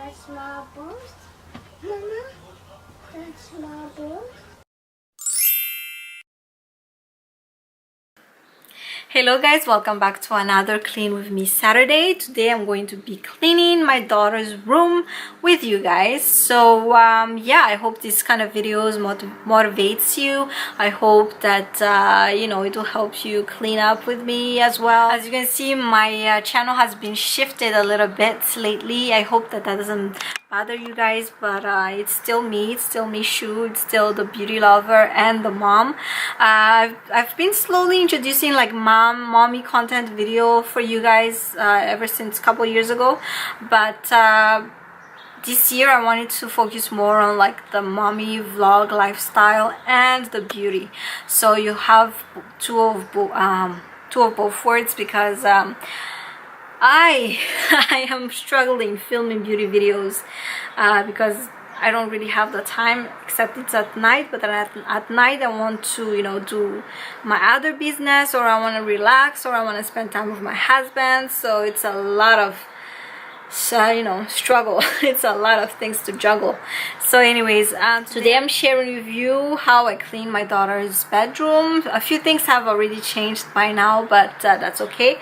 That's my boost. Mama, that's my boost. Hello guys, welcome back to another Clean With Me Saturday. Today I'm going to be cleaning my daughter's room with you guys. So yeah, I hope this kind of videos motivates you. I hope that you know, it will help you clean up with me as well. As you can see, my channel has been shifted a little bit lately. I hope that doesn't bother you guys, but it's still me, Michou, it's still the beauty lover and the mom. I've been slowly introducing like mommy content video for you guys ever since a couple years ago, but this year I wanted to focus more on like the mommy vlog lifestyle and the beauty. So you have two of both words, because I I am struggling filming beauty videos because I don't really have the time, except it's at night. But then at night I want to, you know, do my other business, or I want to relax, or I want to spend time with my husband. So it's a lot of you know, struggle. It's a lot of things to juggle. So anyways, today I'm sharing with you how I clean my daughter's bedroom. A few things have already changed by now, but that's okay.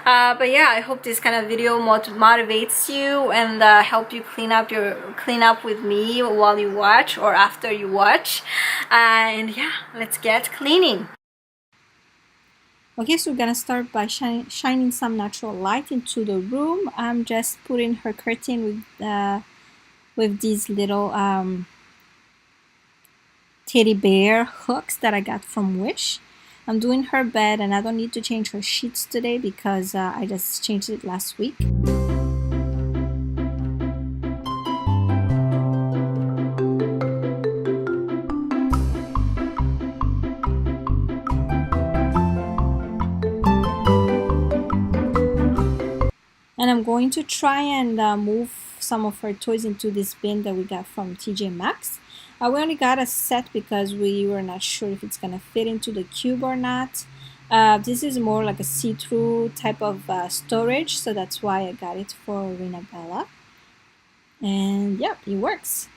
But yeah, I hope this kind of video motivates you and help you clean up with me while you watch or after you watch. And yeah, let's get cleaning. Okay, so we're gonna start by shining some natural light into the room. I'm just putting her curtain with these little teddy bear hooks that I got from Wish. I'm doing her bed, and I don't need to change her sheets today because I just changed it last week. And I'm going to try and move some of her toys into this bin that we got from TJ Maxx. We only got a set because we were not sure if it's gonna fit into the cube or not. This is more like a see-through type of storage, so that's why I got it for Rena Bella. And yeah, it works.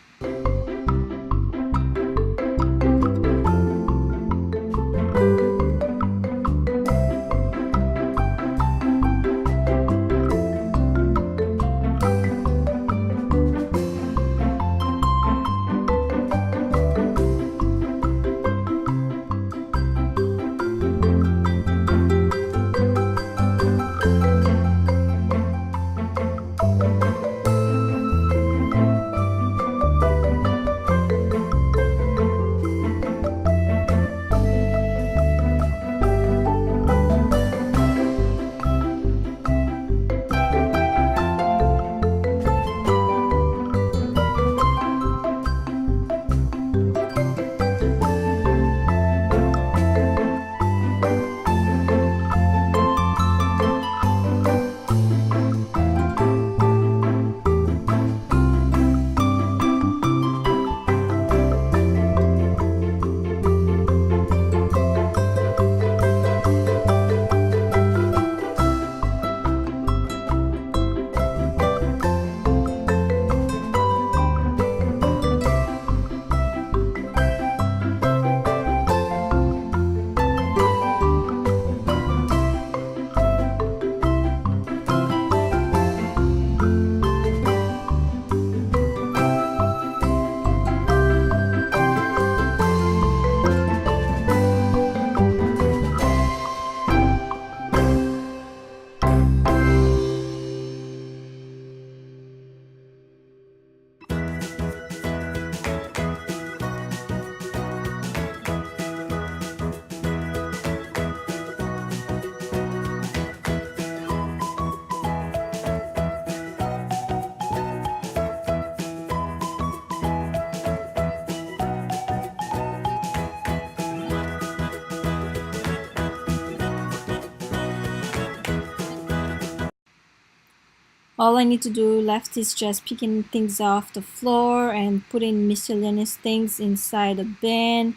All I need to do left is just picking things off the floor and putting miscellaneous things inside the bin.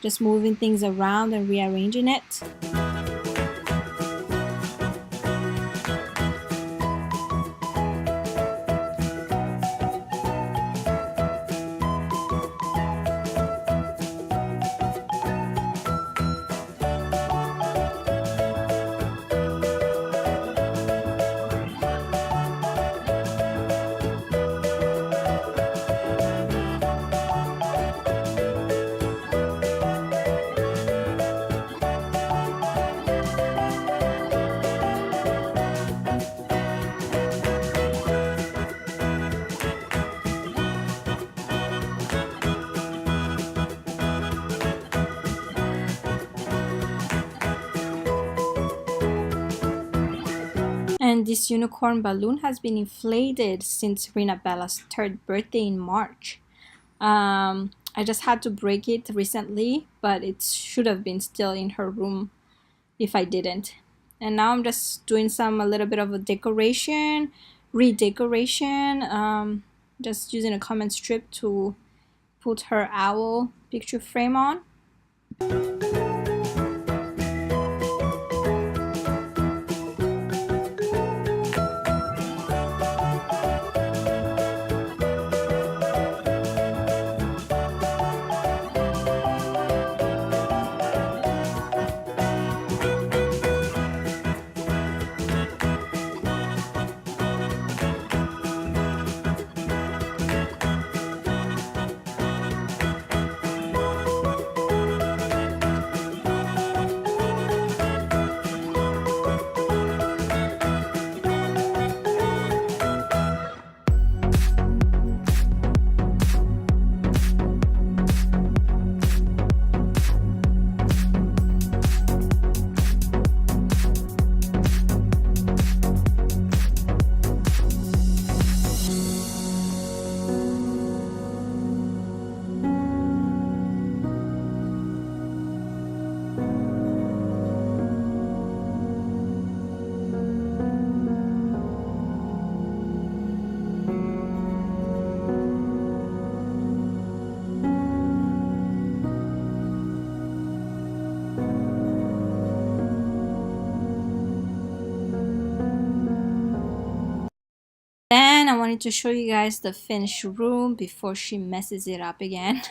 Just moving things around and rearranging it. this unicorn balloon has been inflated since Rina Bella's 3rd birthday in March. I just had to break it recently, but it should have been still in her room if I didn't. And now I'm just doing a little bit of a decoration, redecoration, just using a comment strip to put her owl picture frame on. Then I wanted to show you guys the finished room before she messes it up again.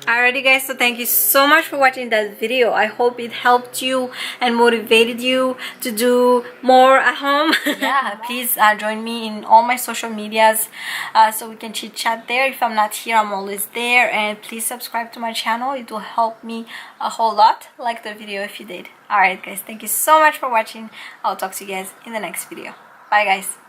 Alrighty guys, so thank you so much for watching that video. I hope it helped you and motivated you to do more at home. Yeah, please join me in all my social medias so we can chit chat there. If I'm not here, I'm always there. And please subscribe to my channel. It will help me a whole lot. Like the video if you did. Alright guys, thank you so much for watching. I'll talk to you guys in the next video. Bye guys.